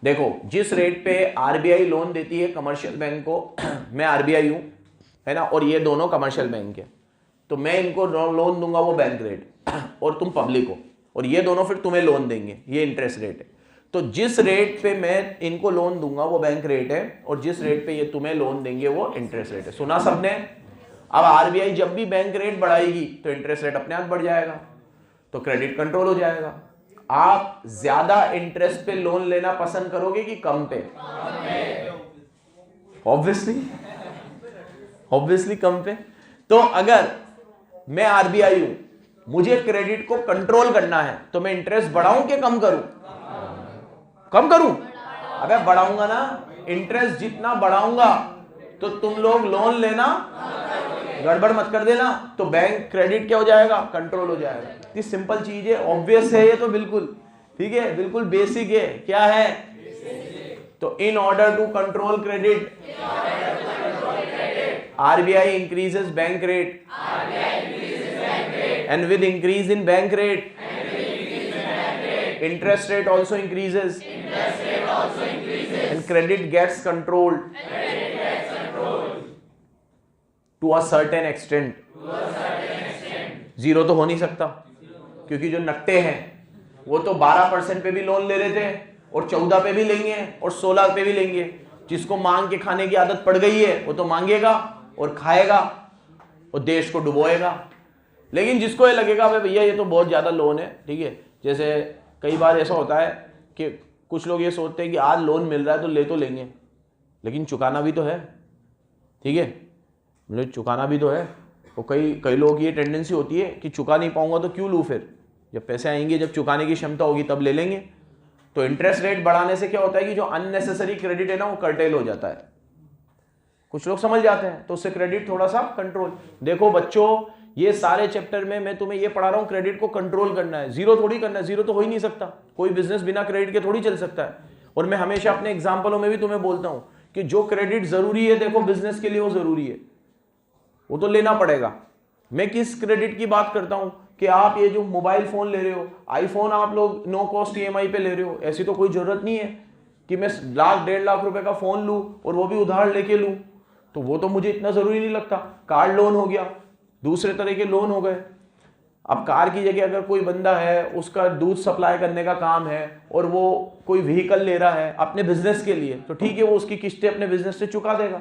देखो जिस rate पे RBI loan देती है commercial bank को, मैं RBI हूं, है ना, और ये दोनों कमर्शियल बैंक है, तो मैं इनको लोन दूंगा वो बैंक रेट, और तुम पब्लिक हो, और ये दोनों फिर तुम्हें लोन देंगे, ये इंटरेस्ट रेट है। तो जिस रेट पे मैं इनको लोन दूंगा वो बैंक रेट है, और जिस रेट पे ये तुम्हें लोन देंगे वो इंटरेस्ट रेट है। सुना सबने। अब आरबीआई जब भी बैंक रेट बढ़ाएगी तो इंटरेस्ट रेट अपने आप बढ़ जाएगा, तो क्रेडिट कंट्रोल हो जाएगा। आप ज्यादा इंटरेस्ट पे लोन लेना पसंद करोगे कि कम पे? ऑब्वियसली कम पे। तो अगर मैं आरबीआई हूं, मुझे क्रेडिट को कंट्रोल करना है, तो मैं इंटरेस्ट बढ़ाऊं कि कम करूं? कम करूं? अबे बढ़ाऊंगा ना, इंटरेस्ट जितना बढ़ाऊंगा तो तुम लोग लोन लेना गड़बड़ मत कर देना, तो बैंक क्रेडिट क्या हो जाएगा, कंट्रोल हो जाएगा। इतनी सिंपल चीज है, ऑब्वियस है ये तो, बिल्कुल ठीक है, बिल्कुल बेसिक है। क्या है? तो in order to control credit RBI increases bank rate, and with increase in bank rate interest rate also increases, and credit gets controlled to a certain extent. Zero तो हो नहीं सकता, क्योंकि जो नट्टे हैं वो तो 12% पे भी लोन ले रहे थे, और 14 पे भी लेंगे, और 16 पे भी लेंगे। जिसको मांग के खाने की आदत पड़ गई है वो तो मांगेगा और खाएगा और देश को डुबोएगा। लेकिन जिसको ये लगेगा भाई भैया ये तो बहुत ज्यादा लोन है, ठीक है, जैसे कई बार ऐसा होता है कि कुछ लोग ये सोचते हैं कि आज लोन मिल रहा है तो लेंगे, लेकिन चुकाना भी तो है, ठीक है, मतलब चुकाना भी तो है। तो कई लोगों की ये टेंडेंसी होती है कि चुका नहीं पाऊंगा तो क्यों लूँ, फिर जब पैसे आएंगे, जब चुकाने की क्षमता होगी तब ले लेंगे। तो इंटरेस्ट रेट बढ़ाने से क्या होता है कि जो अननेसेसरी क्रेडिट है ना वो कर्टेल हो जाता है। कुछ लोग समझ जाते हैं, तो उससे क्रेडिट थोड़ा सा कंट्रोल। देखो बच्चों, ये सारे चैप्टर में मैं तुम्हें ये पढ़ा रहा हूं, क्रेडिट को कंट्रोल करना है, जीरो थोड़ी करना है। जीरो तो हो ही नहीं सकता, कोई बिजनेस बिना क्रेडिट के थोड़ी चल सकता है। और मैं हमेशा अपने एग्जाम्पलों में भी तुम्हें बोलता हूं कि जो क्रेडिट जरूरी है, देखो बिजनेस के लिए वो जरूरी है, वो तो लेना पड़ेगा। मैं किस क्रेडिट की बात करता हूं कि आप ये जो मोबाइल फोन ले रहे हो, आईफोन आप लोग नो कॉस्ट ईएमआई पे ले रहे हो, ऐसी तो कोई जरूरत नहीं है कि मैं 1,00,000-1.5 लाख रुपए का फोन लूं और वो भी उधार लेके लूं, तो वो तो मुझे इतना जरूरी नहीं लगता। कार लोन हो गया, दूसरे तरह के लोन हो गए। अब कार की जगह अगर कोई बंदा है, उसका दूध सप्लाई करने का काम है और वो कोई व्हीकल ले रहा है अपने बिजनेस के लिए, तो ठीक है, वो उसकी किस्तें अपने बिजनेस से चुका देगा,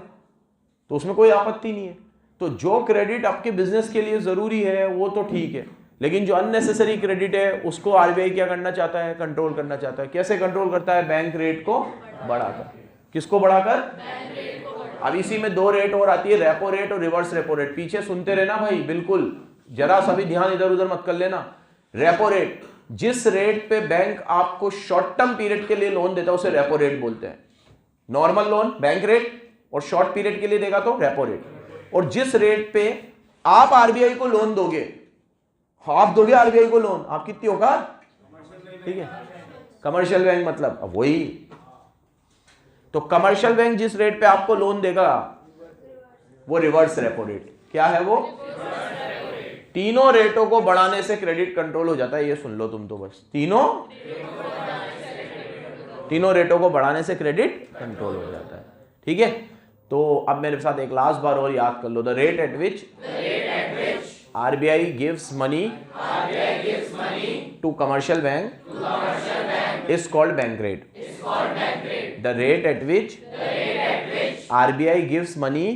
तो उसमें कोई आपत्ति नहीं है। तो जो क्रेडिट आपके बिजनेस के लिए जरूरी है वो तो ठीक है, लेकिन जो अननेसेसरी क्रेडिट है उसको आरबीआई क्या करना चाहता है, कंट्रोल करना चाहता है। कैसे कंट्रोल करता है? बैंक रेट को बढ़ाकर। किसको बढ़ाकर? अब इसी में दो रेट और आती है, रेपो रेट और रिवर्स रेपो रेट। पीछे सुनते रहना भाई, बिल्कुल जरा सा भी ध्यान इधर उधर मत कर लेना। रेपो रेट, जिस रेट पे बैंक आपको शॉर्ट टर्म पीरियड के लिए लोन देता है उसे रेपो रेट बोलते हैं। नॉर्मल लोन बैंक रेट, और शॉर्ट पीरियड के लिए देगा तो रेपो रेट। और जिस रेट पे आप आरबीआई को लोन दोगे, आप दोगे आरबीआई को लोन, आप कितनी औकात, ठीक है, कमर्शियल बैंक मतलब अब वही। तो कमर्शियल बैंक जिस रेट पे आपको लोन देगा वो रिवर्स रेपो रेट। क्या है वो? तीनों रेटों को बढ़ाने से क्रेडिट कंट्रोल हो जाता है। ये सुन लो तुम तो बस, तीनों रेटों को बढ़ाने से क्रेडिट कंट्रोल हो जाता है, ठीक है। तो अब मेरे साथ एक लास्ट बार और याद कर लो, the rate at which RBI gives money to commercial bank is called bank rate. The rate at which RBI gives money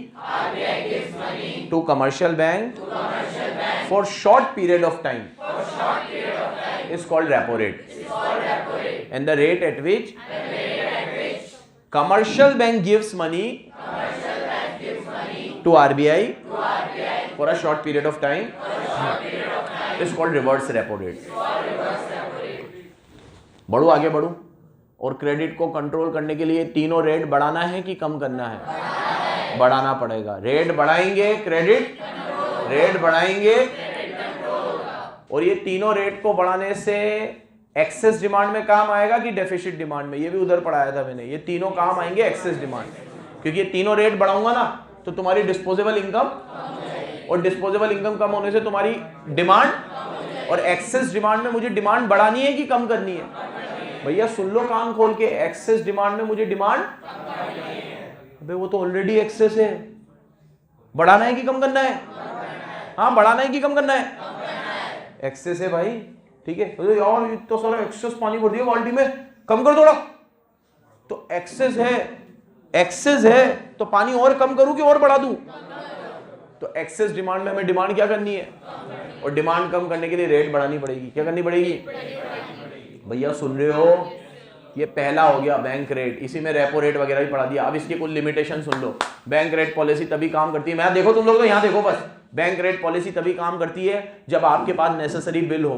to commercial bank for short period of time is called repo rate. And the rate at which commercial bank gives money to RBI for a short period of time is called reverse repo rate. बढ़ू, आगे बढ़ू। और credit को control करने के लिए तीनों rate बढ़ाना है कि कम करना है? बढ़ाना पड़ेगा। रेट बढ़ाएंगे क्रेडिट, रेट बढ़ाएंगे, और ये तीनों रेट को बढ़ाने से एक्सेस डिमांड में काम आएगा कि डेफिसिट डिमांड में? ये भी उधर पढ़ाया था मैंने। ये तीनों काम आएंगे एक्सेस डिमांड, क्योंकि ये तीनों रेट बढ़ाऊंगा ना तो तुम्हारी डिस्पोजेबल इनकम, और डिस्पोजेबल इनकम कम होने से तुम्हारी डिमांड, और एक्सेस डिमांड में मुझे डिमांड बढ़ानी है कि कम करनी है? भैया सुन लो कान खोल के, एक्सेस डिमांड में मुझे डिमांड, अबे वो तो ऑलरेडी एक्सेस है, बढ़ाना है कि कम करना है? हाँ, बढ़ाना है कि कम करना है? एक्सेस है भाई, ठीक है। तो यार तो सारा एक्सेस पानी भर दिया बाल्टी में, कम कर थोड़ा। तो एक्सेस है तो पानी और कम करूं कि और बढ़ा दूं? तो एक्सेस डिमांड में हमें डिमांड क्या करनी है, और डिमांड कम करने के लिए रेट बढ़ानी पड़ेगी। क्या करनी पड़ेगी? भैया सुन रहे हो, ये पहला हो गया बैंक रेट, इसी में रेपो रेट वगैरह भी पढ़ा दिया। अब इसकी कुछ लिमिटेशन सुन लो। बैंक रेट पॉलिसी तभी काम करती है, मैं देखो तुम लोग तो यहाँ देखो बस, बैंक रेट पॉलिसी तभी काम करती है जब आपके पास नेसेसरी बिल हो,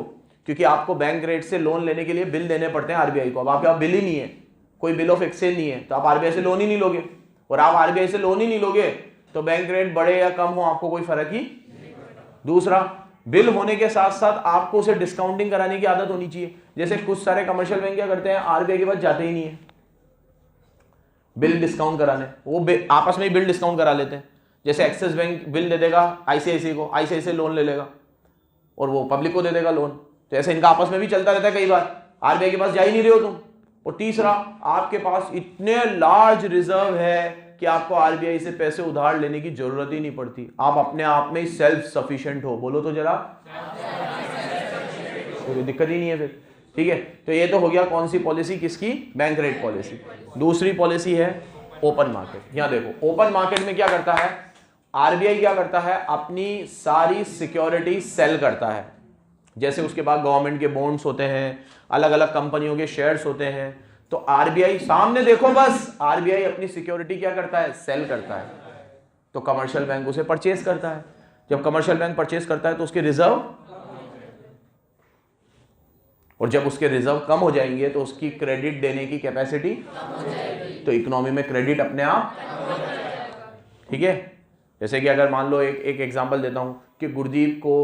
क्योंकि आपको बैंक रेट से लोन लेने के लिए बिल देने पड़ते हैं आरबीआई को। अब आपके पास बिल ही नहीं है, कोई बिल ऑफ एक्सचेंज नहीं है, तो आप आरबीआई से लोन ही नहीं लोगे, और आप आरबीआई से लोन ही नहीं लोगे तो बैंक रेट बढ़े या कम हो आपको कोई फर्क ही। दूसरा, बिल होने के साथ साथ आपको उसे डिस्काउंटिंग कराने की आदत होनी चाहिए। जैसे कुछ सारे कमर्शियल बैंक क्या करते हैं, आरबीआई के पास जाते ही नहीं है बिल डिस्काउंट कराने, वो आपस में ही बिल डिस्काउंट करा लेते हैं। जैसे एक्सिस बैंक बिल दे देगा आईसीआईसी को, आईसीआईसी लोन ले लेगा और वो पब्लिक को दे देगा लोन। तो ऐसे इनका आपस में भी चलता रहता है, कई बार आरबीआई के पास जा ही नहीं रहे हो तुम। और तीसरा, आपके पास इतने लार्ज रिजर्व है कि आपको आरबीआई से पैसे उधार लेने की जरूरत ही नहीं पड़ती, आप अपने आप में ही सेल्फ सफिशिएंट हो। बोलो तो जरा, कोई दिक्कत ही नहीं है फिर, ठीक है। तो ये तो हो गया कौन सी पॉलिसी, किसकी? Bank rate policy. दूसरी पॉलिसी है ओपन मार्केट। यहां देखो, ओपन मार्केट में क्या करता है आरबीआई, क्या करता है, अपनी सारी सिक्योरिटी सेल करता है। जैसे उसके बाद गवर्नमेंट के बॉन्ड्स होते हैं, अलग अलग कंपनियों के शेयर्स होते हैं, तो आरबीआई सामने देखो बस, आरबीआई अपनी सिक्योरिटी क्या करता है, सेल करता है। तो कमर्शियल बैंक उसे परचेज करता है। जब कमर्शियल बैंक परचेज करता है तो उसके रिजर्व, और जब उसके रिजर्व कम हो जाएंगे तो उसकी क्रेडिट देने की कैपेसिटी, तो इकोनॉमी में क्रेडिट अपने आप, ठीक है। जैसे कि अगर मान लो एक एग्जांपल देता हूं कि गुरदीप को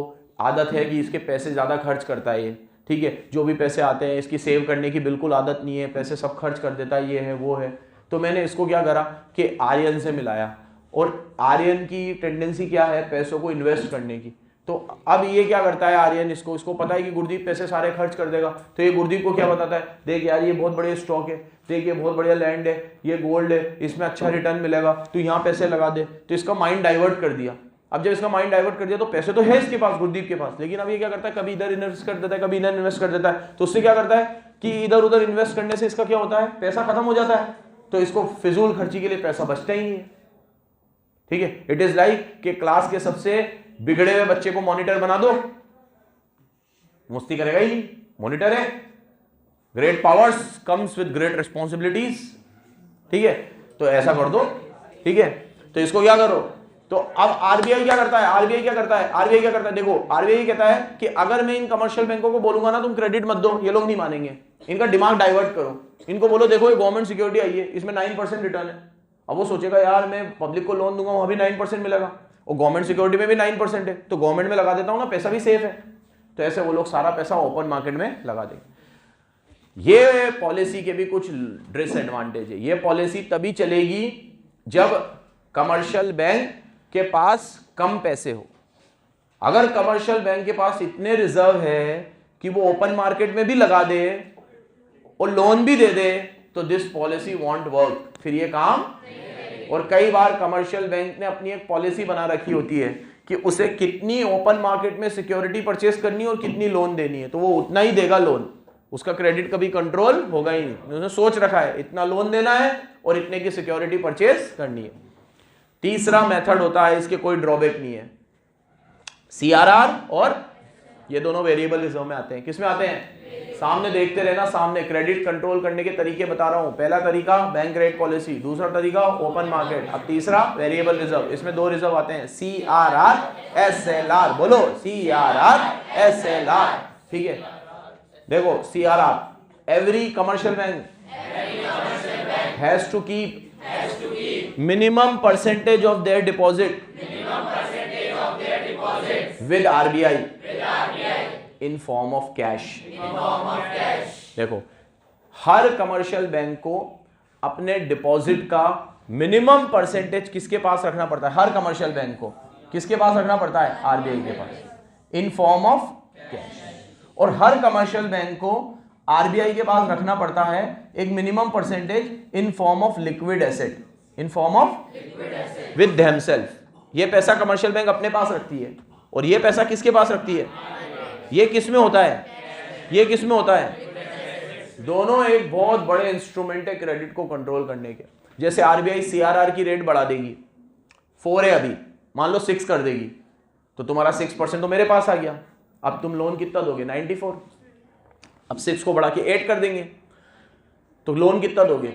आदत है कि इसके पैसे ज़्यादा खर्च करता है ये, ठीक है, जो भी पैसे आते हैं इसकी सेव करने की बिल्कुल आदत नहीं है, पैसे सब खर्च कर देता है, ये है वो है। तो मैंने इसको क्या करा कि आर्यन से मिलाया, और आर्यन की टेंडेंसी क्या है, पैसों को इन्वेस्ट करने की। तो अब ये क्या करता है आर्यन, इसको पता है कि गुरदीप पैसे सारे खर्च कर देगा, तो ये गुरदीप को क्या बताता है, देख यार ये बहुत बढ़िया स्टॉक है, देख ये बहुत बढ़िया लैंड है, ये गोल्ड है, इसमें अच्छा रिटर्न मिलेगा, तो यहाँ पैसे लगा दे। तो इसका माइंड डाइवर्ट कर दिया। अब जब इसका माइंड डाइवर्ट कर दिया तो पैसे तो है इसके पास, गुरदीप के पास, लेकिन अब ये क्या करता है, कभी इधर इन्वेस्ट कर देता है, कभी इधर इन्वेस्ट कर देता है। तो उससे क्या करता है कि इधर उधर इन्वेस्ट करने से इसका क्या होता है, पैसा खत्म हो जाता है, तो इसको फिजूल खर्ची के लिए पैसा बचता ही नहीं है, ठीक है। इट इज लाइक कि क्लास के सबसे बिगड़े हुए बच्चे को मॉनिटर बना दो, मस्ती करेगा ही, मॉनिटर है, great powers comes with great responsibilities, ठीक है। तो ऐसा कर दो, ठीक है। तो इसको क्या करो, तो अब आरबीआई क्या करता है, आरबीआई क्या करता है, देखो आरबीआई कहता है कि अगर मैं इन कमर्शियल बैंकों को बोलूंगा ना तुम क्रेडिट मत दो, ये लोग नहीं मानेंगे, इनका दिमाग डाइवर्ट करो, इनको बोलो देखो ये गवर्नमेंट सिक्योरिटी आई है, इसमें 9% रिटर्न है। अब वो सोचेगा यार मैं पब्लिक को लोन दूंगा वहां भी 9% मिलेगा, और गवर्नमेंट सिक्योरिटी में भी 9% है, तो गवर्नमेंट में लगा देता हूं ना, पैसा भी सेफ है। तो ऐसे वो लोग सारा पैसा ओपन मार्केट में लगा देंगे। ये पॉलिसी के भी कुछ डिसएडवांटेज है। ये पॉलिसी तभी चलेगी जब कमर्शियल बैंक के पास कम पैसे हो। अगर कमर्शियल बैंक के पास इतने रिजर्व है कि वो ओपन मार्केट में भी लगा दे और लोन भी दे दे, तो दिस पॉलिसी वॉन्ट वर्क, फिर ये काम। और कई बार कमर्शियल बैंक ने अपनी एक पॉलिसी बना रखी होती है कि उसे कितनी ओपन मार्केट में सिक्योरिटी परचेस करनी है और कितनी लोन देनी है, तो वो उतना ही देगा लोन, उसका क्रेडिट कभी कंट्रोल होगा ही नहीं। उसने सोच रखा है इतना लोन देना है और इतने की सिक्योरिटी परचेस करनी है। तीसरा मेथड होता है, इसके कोई ड्रॉबैक नहीं है, सीआरआर, और ये दोनों वेरिएबल रिजर्व में आते हैं। किस में आते हैं, सामने देखते रहना, सामने क्रेडिट कंट्रोल करने के तरीके बता रहा हूं। पहला तरीका बैंक रेट पॉलिसी, दूसरा तरीका ओपन मार्केट, अब तीसरा वेरिएबल रिजर्व। इसमें दो रिजर्व आते हैं, सीआरआर एसएलआर। बोलो सीआरआर एसएलआर, ठीक है। देखो CRR, every commercial bank has to keep minimum percentage of their deposit with RBI in form of cash. देखो हर कमर्शियल बैंक को अपने डिपॉजिट का मिनिमम परसेंटेज किसके पास रखना पड़ता है, हर कमर्शियल बैंक को किसके पास रखना पड़ता है, आरबीआई के पास, इन फॉर्म ऑफ कैश। और हर कमर्शियल बैंक को आरबीआई के पास रखना पड़ता है एक minimum percentage in form of liquid asset, in form of with themself. ये पैसा कमर्शियल बैंक अपने पास रखती है और ये पैसा किसके पास रखती है, ये किस में होता है, ये किस में होता है, दोनों एक बहुत बड़े इंस्ट्रूमेंट है क्रेडिट को कंट्रोल करने के। जैसे आरबीआई सीआरआर की रेट बढ़ा देगी, 4 है अभी, मान लो 6 कर देगी, तो तुम्हारा 6% तो मेरे पास आ गया। अब तुम लोन कितना दोगे, 94। अब 6 को बढ़ा के 8 कर देंगे, तो लोन कितना दोगे,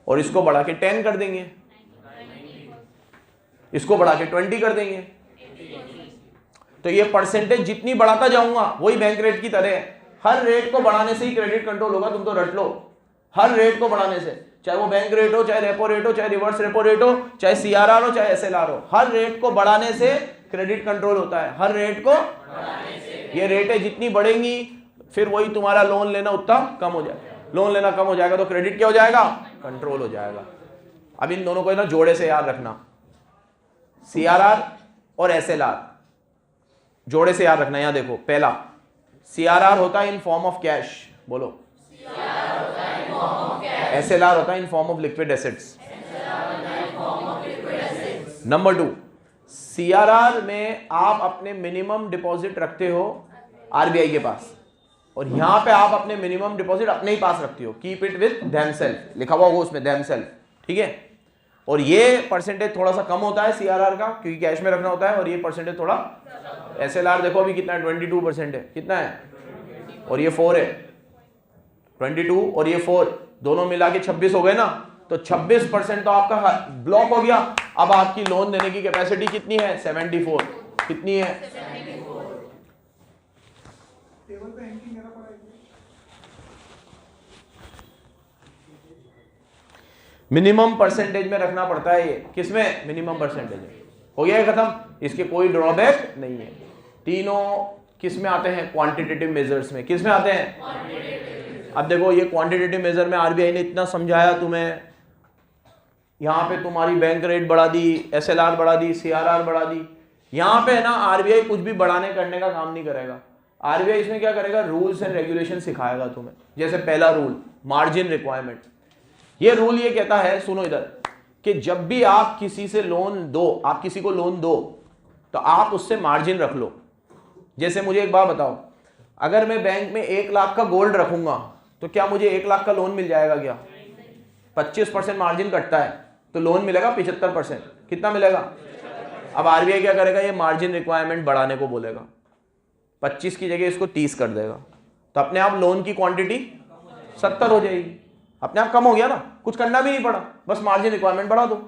और इसको बढ़ा के 10 कर देंगे, इसको बढ़ा के 20 कर देंगे। तो ये परसेंटेज जितनी बढ़ाता जाऊंगा वही बैंक रेट की तरह है। हर रेट को बढ़ाने से ही क्रेडिट कंट्रोल होगा, तुम तो रट लो। हर रेट को बढ़ाने से, चाहे वो बैंक रेट हो, चाहे रेपो रेट हो, चाहे रिवर्स रेपो रेट हो, चाहे सीआरआर हो, चाहे एसएलआर हो, हर रेट को बढ़ाने से क्रेडिट कंट्रोल होता है। हर रेट को ये रेटें जितनी बढ़ेंगी फिर वही तुम्हारा लोन लेना उतना कम हो जाएगा। लोन लेना कम हो जाएगा तो क्रेडिट क्या हो जाएगा, कंट्रोल हो जाएगा। अब इन दोनों को ना जोड़े से याद रखना, सीआरआर और एसएलआर जोड़े से याद रखना। यहां देखो, पहला सीआरआर होता है इन फॉर्म ऑफ कैश, बोलो एसएलआर होता है इन form of liquid assets. Number 2, CRR में आप अपने मिनिमम डिपॉजिट रखते हो आरबीआई के पास, और यहां पे आप अपने मिनिमम डिपॉजिट अपने ही पास रखते हो, कीप इट विद देमसेल्फ, लिखा हुआ होगा उसमें देमसेल्फ, ठीक है। और ये परसेंटेज थोड़ा सा कम होता है सीआरआर का, क्योंकि कैश में रखना होता है, और ये परसेंटेज थोड़ा, एसएलआर देखो अभी कितना है, 22% है, कितना है, और ये 4 है, 22 और ये 4 दोनों मिला के 26 हो गए ना, तो 26% तो आपका ब्लॉक हो गया। अब आपकी लोन देने की कैपेसिटी कितनी है, 74, कितनी है, मिनिमम परसेंटेज में रखना पड़ता है। ये किसमें, मिनिमम परसेंटेज हो गया है खत्म, इसके कोई ड्रॉबैक नहीं है। तीनों किस में आते हैं, क्वांटिटेटिव मेजर्स में। किस में आते हैं, अब देखो ये क्वांटिटेटिव मेजर में आरबीआई ने इतना समझाया तुम्हें, यहां पे तुम्हारी बैंक रेट बढ़ा दी, एसएलआर बढ़ा दी, सीआरआर बढ़ा दी। यहां पे है ना आरबीआई कुछ भी बढ़ाने करने का काम नहीं करेगा। आरबीआई इसमें क्या करेगा, रूल्स एंड रेगुलेशन सिखाएगा तुम्हें। जैसे पहला रूल, मार्जिन रिक्वायरमेंट। ये रूल ये कहता है, सुनो इधर, कि जब भी आप किसी से लोन दो, आप किसी को लोन दो, तो आप उससे मार्जिन रख लो। जैसे मुझे एक बात बताओ, अगर मैं बैंक में 1 लाख का गोल्ड रखूंगा तो क्या मुझे 1 लाख का लोन मिल जाएगा क्या, 25% मार्जिन कटता है, तो लोन मिलेगा 75%, कितना मिलेगा। अब आरबीआई क्या करेगा, ये मार्जिन रिक्वायरमेंट बढ़ाने को बोलेगा, 25 की जगह इसको 30 कर देगा, तो अपने आप लोन की क्वांटिटी 70 हो जाएगी। अपने आप कम हो गया ना, कुछ करना भी नहीं पड़ा, बस मार्जिन रिक्वायरमेंट बढ़ा दो।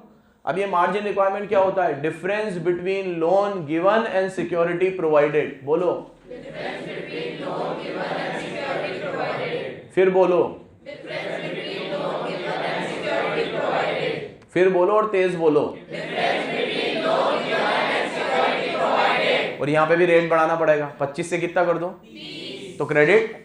अब ये मार्जिन रिक्वायरमेंट क्या होता है? Difference between loan given and security provided. बोलो, फिर बोलो, फिर बोलो और तेज बोलो। और यहां पे भी रेट बढ़ाना पड़ेगा, 25 से कितना कर दो? तो क्रेडिट,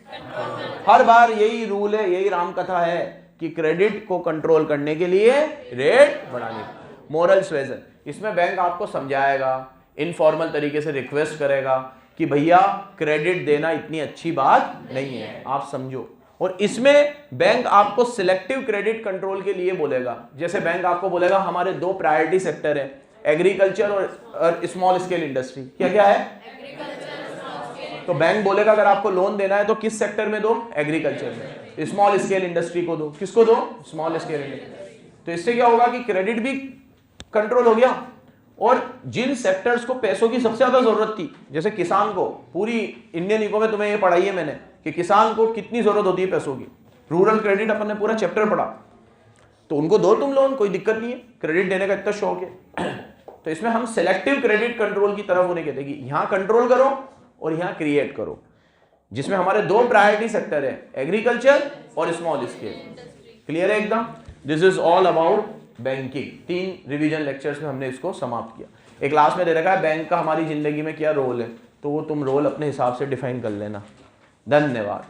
हर बार यही रूल है, यही राम कथा है कि क्रेडिट को कंट्रोल करने के लिए रेट बढ़ानी। मोरल स्वेजन, इसमें बैंक आपको समझाएगा, इनफॉर्मल तरीके से रिक्वेस्ट करेगा कि भैया क्रेडिट देना इतनी अच्छी बात नहीं है, आप समझो। और इसमें बैंक आपको सिलेक्टिव क्रेडिट कंट्रोल के लिए बोलेगा। जैसे बैंक आपको बोलेगा हमारे 2 प्रायोरिटी सेक्टर है, एग्रीकल्चर और स्मॉल स्केल इंडस्ट्री। क्या क्या है? तो बैंक बोलेगा अगर आपको लोन देना है तो किस सेक्टर में दो? एग्रीकल्चर में। स्मॉल स्केल इंडस्ट्री को दो, किसको दो? Small scale industry. तो इससे क्या होगा कि क्रेडिट भी कंट्रोल हो गया। और जिन सेक्टर्स को पैसों की सबसे ज्यादा जरूरत थी, जैसे किसान को, पूरी इंडियन इको में तुम्हें ये पढ़ाई है मैंने कि किसान को कितनी जरूरत होती है पैसों की, रूरल क्रेडिट अपन ने पूरा चैप्टर पढ़ा, तो उनको दो तुम लोन, कोई दिक्कत नहीं है, क्रेडिट देने का इतना शौक है। तो इसमें हम सिलेक्टिव क्रेडिट कंट्रोल की तरफ होने कहते हैं कि यहां कंट्रोल करो और यहां क्रिएट करो, जिसमें हमारे 2 प्रायोरिटी सेक्टर है, एग्रीकल्चर और स्मॉल स्केल। क्लियर है एकदम? This is all about banking. 3 revision lectures में हमने इसको समाप्त किया। एक क्लास में दे रखा है बैंक का हमारी जिंदगी में क्या रोल है, तो वो तुम रोल अपने हिसाब से डिफाइन कर लेना। धन्यवाद।